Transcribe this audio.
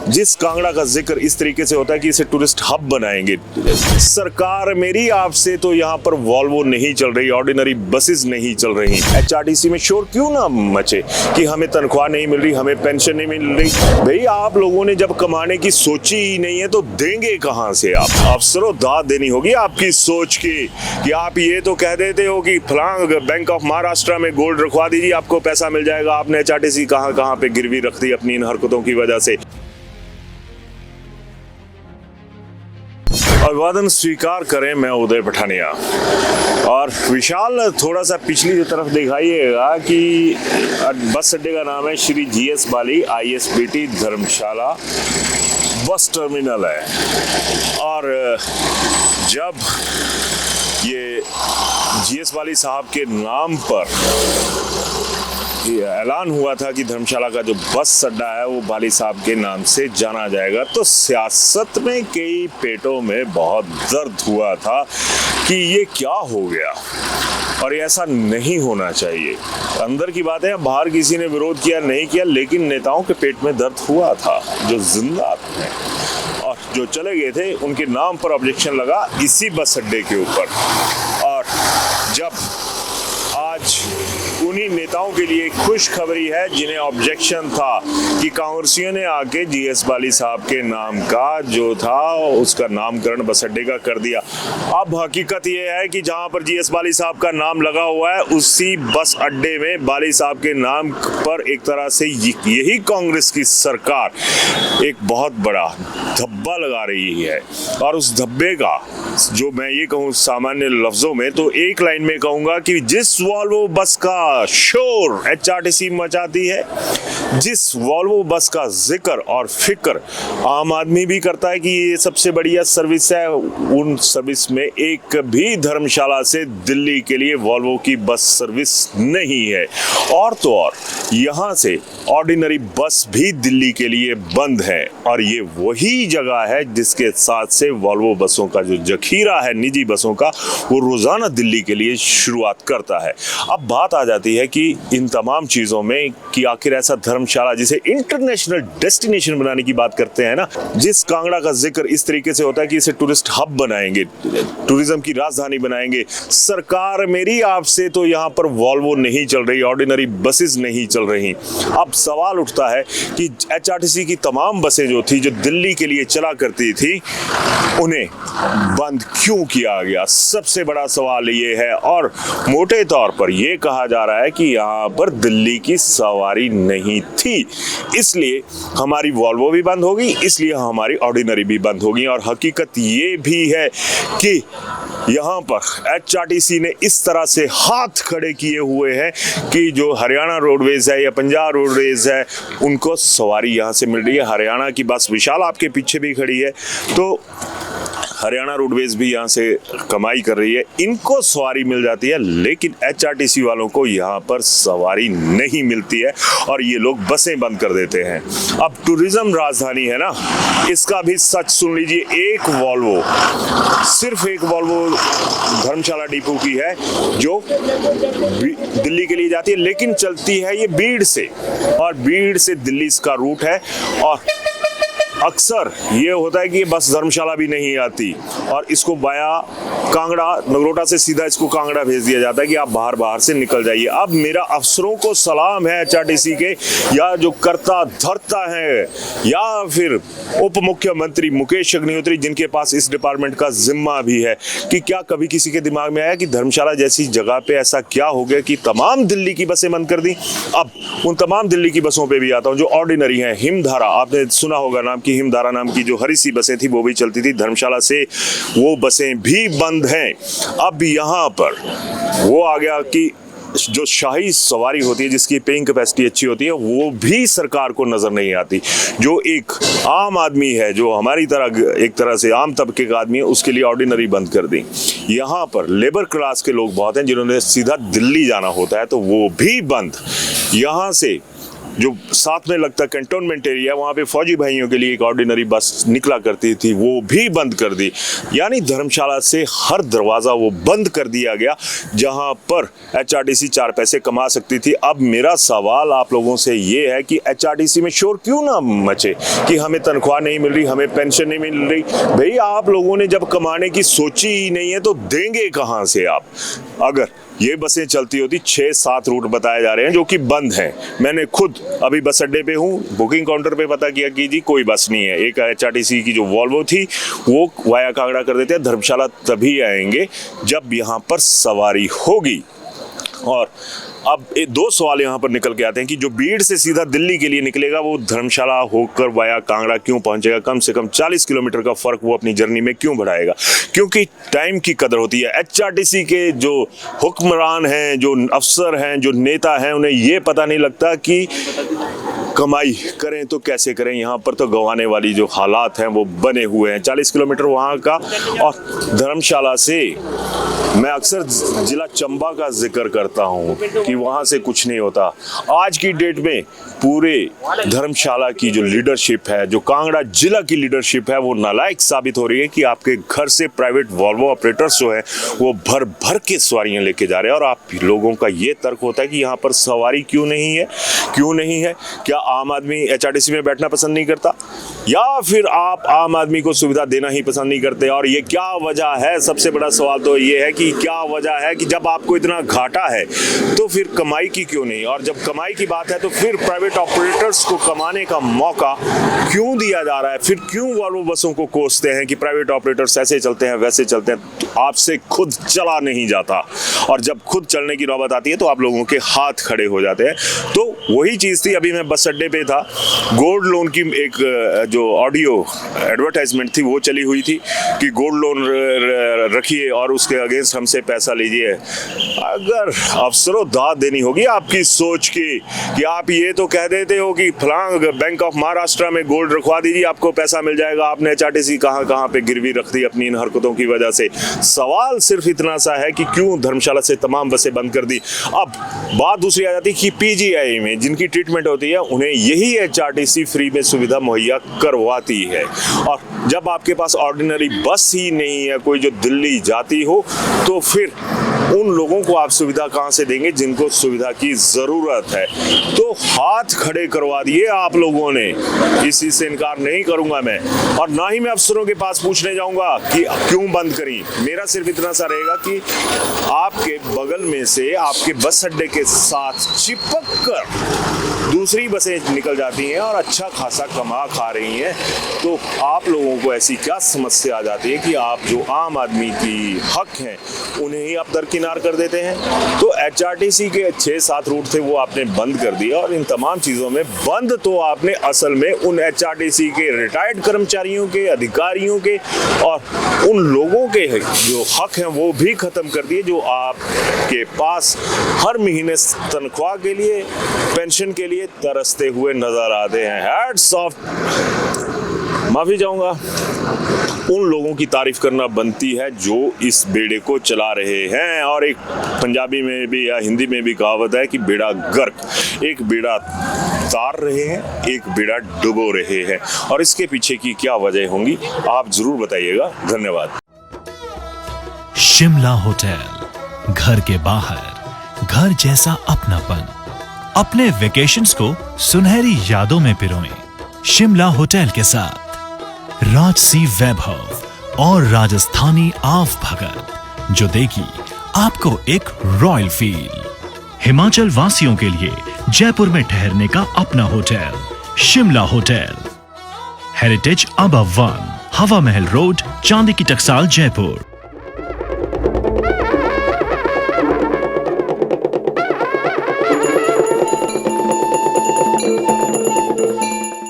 जिस कांगड़ा का जिक्र इस तरीके से होता है कि इसे टूरिस्ट हब बनाएंगे। सरकार मेरी आपसे तो यहाँ पर वॉल्वो नहीं चल रही, ऑर्डिनरी बसेस नहीं चल रही। एचआरटीसी में शोर क्यों ना मचे कि हमें तनख्वाह नहीं मिल रही, हमें पेंशन नहीं मिल रही। भाई आप लोगों ने जब कमाने की सोची ही नहीं है तो देंगे कहां से आप? अफसरों दाद देनी होगी आपकी सोच की कि आप ये तो कह देते हो कि फलां बैंक ऑफ महाराष्ट्र में गोल्ड रखवा दीजिए आपको पैसा मिल जाएगा। आपने एचआरटीसी कहां पे गिरवी रख दी अपनी इन हरकतों की वजह से। अभिवादन स्वीकार करें, मैं उदय पठानिया। और विशाल थोड़ा सा पिछली तरफ दिखाइएगा कि बस अड्डे का नाम है श्री जीएस बाली आईएसबीटी धर्मशाला बस टर्मिनल है। और जब ये जीएस बाली साहब के नाम पर ऐलान हुआ था कि धर्मशाला का जो बस अड्डा है वो बाली साहब के नाम से जाना जाएगा, तो सियासत में कई पेटों में बहुत दर्द हुआ था कि ये क्या हो गया और ऐसा नहीं होना चाहिए। अंदर की बात है, बाहर किसी ने विरोध किया नहीं किया, लेकिन नेताओं के पेट में दर्द हुआ था जो जिंदा थे और जो चले गए थे उनके नाम पर ऑब्जेक्शन लगा इसी बस अड्डे के ऊपर। और जब आज उन्हीं नेताओं के लिए खुशखबरी है जिन्हें ऑब्जेक्शन था कि कांग्रेसियों ने आके जीएस बाली साहब के नाम का जो था उसका नामकरण बस अड्डे का कर दिया। अब हकीकत ये है कि जहां पर जीएस बाली साहब का नाम लगा हुआ है उसी बस अड्डे में बाली साहब के नाम पर एक तरह से यही कांग्रेस की सरकार एक बहुत बड़ा धब्बा लगा रही है। और उस धब्बे का जो मैं ये कहूँ सामान्य लफ्जों में तो एक लाइन में कहूंगा कि जिस वॉल्वो बस का शोर एचआरटीसी मचाती है, जिस वॉल्वो बस का जिक्र और फिक्र आम आदमी भी करता है कि ये सबसे बढ़िया सर्विस है, उन सर्विस में एक भी धर्मशाला से दिल्ली के लिए वॉल्वो की बस सर्विस नहीं है। और तो और यहाँ से ऑर्डिनरी बस भी दिल्ली के लिए बंद है और ये वही जगह है जिसके साथ से वॉल्वो बसों का जो जखीरा है निजी बसों का वो रोजाना दिल्ली के लिए शुरुआत करता है। अब बात आ जाती है कि इन तमाम चीजों में कि आखिर ऐसा धर्मशाला जिसे इंटरनेशनल डेस्टिनेशन बनाने की बात करते हैं ना, जिस कांगड़ा का जिक्र इस तरीके से होता है कि इसे टूरिस्ट हब बनाएंगे, टूरिज्म की राजधानी बनाएंगे। सरकार मेरी आपसे तो यहाँ पर वॉल्वो नहीं चल रही, ऑर्डिनरी बसेस नहीं चल रही। अब सवाल उठता है कि एचआरटीसी की तमाम बसें जो थी जो दिल्ली के लिए चला करती थी उन्हें बंद क्यों किया गया? सबसे बड़ा सवाल ये है। और मोटे तौर पर यह कहा जा रहा है कि यहाँ पर दिल्ली की सवारी नहीं थी, इसलिए हमारी वॉल्वो भी बंद होगी, इसलिए हमारी ऑर्डिनरी भी बंद होगी। और हकीकत ये भी है कि यहाँ पर एचआरटीसी ने इस तरह से हाथ खड़े किए हुए हैं कि जो हरियाणा रोडवेज है या पंजाब रोडवेज है उनको सवारी यहाँ से मिल रही है। हरियाणा की बस विशाल आपके पीछे भी खड़ी है, तो हरियाणा रोडवेज भी यहाँ से कमाई कर रही है, इनको सवारी मिल जाती है, लेकिन एचआरटीसी वालों को यहाँ पर सवारी नहीं मिलती है और ये लोग बसें बंद कर देते हैं। अब टूरिज्म राजधानी है ना, इसका भी सच सुन लीजिए। एक वॉल्वो, सिर्फ एक वॉल्वो धर्मशाला डिपो की है जो दिल्ली के लिए जाती है, लेकिन चलती है ये बीड़ से और बीड़ से दिल्ली इसका रूट है। और अक्सर ये होता है कि ये बस धर्मशाला भी नहीं आती और इसको बाया कांगड़ा, नगरोटा से सीधा इसको कांगड़ा भेज दिया जाता है कि आप बाहर से निकल जाइए। अब मेरा अफसरों को सलाम है एचआरटीसी के, या जो करता धरता है, या फिर उप मुख्यमंत्री मुकेश अग्निहोत्री जिनके पास इस डिपार्टमेंट का जिम्मा भी है, कि क्या कभी किसी के दिमाग में आया कि धर्मशाला जैसी जगह पे ऐसा क्या हो गया कि तमाम दिल्ली की बसें बंद कर दी। अब उन तमाम दिल्ली की बसों पे भी आता हूँ जो ऑर्डिनरी है। हिमधारा, आपने सुना होगा नाम की, हिमधारा नाम की जो हरी सी बसें थी वो भी चलती थी धर्मशाला से, वो बसें भी बंद हैं। अब यहाँ पर वो आ गया कि जो शाही सवारी होती है जिसकी पेइंग कैपेसिटी अच्छी होती है वो भी सरकार को नजर नहीं आती। जो एक आम आदमी है, जो हमारी तरह एक तरह से आम तबके का आदमी है, उसके लिए ऑर्डिनरी बंद कर दी। यहाँ पर लेबर क्लास के लोग बहुत हैं जिन्होंने सीधा दिल्ली जाना होता है, तो वो भी बंद। यहाँ से जो साथ में लगता कैंटोनमेंट एरिया, वहाँ पे फौजी भाइयों के लिए एक ऑर्डिनरी बस निकला करती थी, वो भी बंद कर दी। यानी धर्मशाला से हर दरवाज़ा वो बंद कर दिया गया जहाँ पर HRTC 4 पैसे कमा सकती थी। अब मेरा सवाल आप लोगों से ये है कि HRTC में शोर क्यों ना मचे कि हमें तनख्वाह नहीं मिल रही, हमें पेंशन नहीं मिल रही। भाई आप लोगों ने जब कमाने की सोची ही नहीं है तो देंगे कहाँ से आप? अगर ये बसें चलती होती, 6-7 रूट बताए जा रहे हैं जो कि बंद हैं। मैंने खुद अभी बस अड्डे पे हूँ, बुकिंग काउंटर पे पता किया कि जी कोई बस नहीं है। एक HRTC की जो वॉल्वो थी वो वाया कांगड़ा कर देते हैं। धर्मशाला तभी आएंगे जब यहाँ पर सवारी होगी। और अब 2 सवाल यहाँ पर निकल के आते हैं कि जो बीड़ से सीधा दिल्ली के लिए निकलेगा वो धर्मशाला होकर वाया कांगड़ा क्यों पहुंचेगा? कम से कम 40 किलोमीटर का फर्क वो अपनी जर्नी में क्यों बढ़ाएगा? क्योंकि टाइम की कदर होती है। HRTC के जो हुक्मरान हैं, जो अफसर हैं, जो नेता हैं, उन्हें ये पता नहीं लगता कि कमाई करें तो कैसे करें। यहाँ पर तो गंवाने वाली जो हालात हैं वो बने हुए हैं। 40 किलोमीटर वहाँ का, और धर्मशाला से मैं अक्सर जिला चंबा का जिक्र करता हूँ कि वहाँ से कुछ नहीं होता। आज की डेट में पूरे धर्मशाला की जो लीडरशिप है, जो कांगड़ा जिला की लीडरशिप है, वो नालायक साबित हो रही है कि आपके घर से प्राइवेट वॉल्वो ऑपरेटर्स जो हैं वो भर भर के सवारियाँ लेके जा रहे हैं। और आप लोगों का ये तर्क होता है कि यहाँ पर सवारी क्यों नहीं है? क्यों नहीं है? क्या आम आदमी HRTC में बैठना पसंद नहीं करता, या फिर आप आम आदमी को सुविधा देना ही पसंद नहीं करते? और ये क्या वजह है? सबसे बड़ा सवाल तो ये है कि क्या वजह है कि जब आपको इतना घाटा है तो फिर कमाई की क्यों नहीं? और जब कमाई की बात है तो फिर प्राइवेट ऑपरेटर्स को कमाने का मौका क्यों दिया जा रहा है? फिर क्यों वॉल्वो बसों को कोसते हैं कि प्राइवेट ऑपरेटर्स ऐसे चलते हैं, वैसे चलते हैं? तो आपसे खुद चला नहीं जाता, और जब खुद चलने की नौबत आती है तो आप लोगों के हाथ खड़े हो जाते हैं। तो वही चीज़ थी, अभी मैं बस अड्डे पे था, गोल्ड लोन की एक जो ऑडियो एडवर्टाइजमेंट थी वो चली हुई थी कि गोल्ड लोन रखिए और उसके अगेंस्ट हमसे पैसा लीजिए। अगर अफसरों दाद देनी होगी आपकी सोच की कि आप ये तो कह देते हो कि फलां बैंक ऑफ महाराष्ट्र में गोल्ड रखवा दीजिए आपको पैसा मिल जाएगा, आपने HRTC कहाँ पे गिरवी रख दी अपनी इन हरकतों की वजह से। सवाल सिर्फ इतना सा है कि क्यों धर्मशाला से तमाम बसें बंद कर दी। अब बात दूसरी आ जाती है कि PGI में जिनकी ट्रीटमेंट होती है उन्हें यही HRTC फ्री में सुविधा मुहैया करवाती है। और जब आपके पास ऑर्डिनरी बस ही नहीं है कोई जो दिल्ली जाती हो, तो फिर उन लोगों को आप सुविधा कहां से देंगे जिनको सुविधा की जरूरत है? तो हाथ खड़े करवा दिए आप लोगों ने, इसी से इनकार नहीं करूंगा मैं, और ना ही मैं अफसरों के पास पूछने जाऊंगा कि क्यों बंद करी। मेरा सिर्फ इतना सा रहेगा कि आपके बगल में से आपके बस अड्डे के साथ चिपक कर दूसरी बसें निकल जाती हैं और अच्छा खासा कमा खा रही हैं, तो आप लोगों को ऐसी क्या समस्या आ जाती है कि आप जो आम आदमी की हक हैं उन्हें ही आप दरकिनार कर देते हैं? तो HRTC के 6-7 रूट थे वो आपने बंद कर दिया, और इन तमाम चीज़ों में बंद तो आपने असल में उन HRTC के रिटायर्ड कर्मचारियों के, अधिकारियों के और उन लोगों के जो हक हैं वो भी ख़त्म कर दिए जो आपके पास हर महीने तनख्वाह के लिए, पेंशन के लिए तरसते हुए नजर आते हैं। हैट्स ऑफ, माफी चाहूंगा, उन लोगों की तारीफ करना बनती है जो इस बेड़े को चला रहे हैं। और एक पंजाबी में भी या हिंदी में भी कहावत है कि बेड़ा गर्क, एक बेड़ा तार रहे हैं, एक बेड़ा डुबो रहे हैं, और इसके पीछे की क्या वजह होंगी आप जरूर बताइएगा। धन्यवाद। शिमला होटल, घर के बाहर घर जैसा अपनापन। अपने वेकेशंस को सुनहरी यादों में पिरोएं शिमला होटल के साथ। राजसी वैभव और राजस्थानी आव भगत जो देगी आपको एक रॉयल फील। हिमाचल वासियों के लिए जयपुर में ठहरने का अपना hotel Shimla hotel. Heritage above 1, हवा महल रोड, चांदी की टकसाल, जयपुर।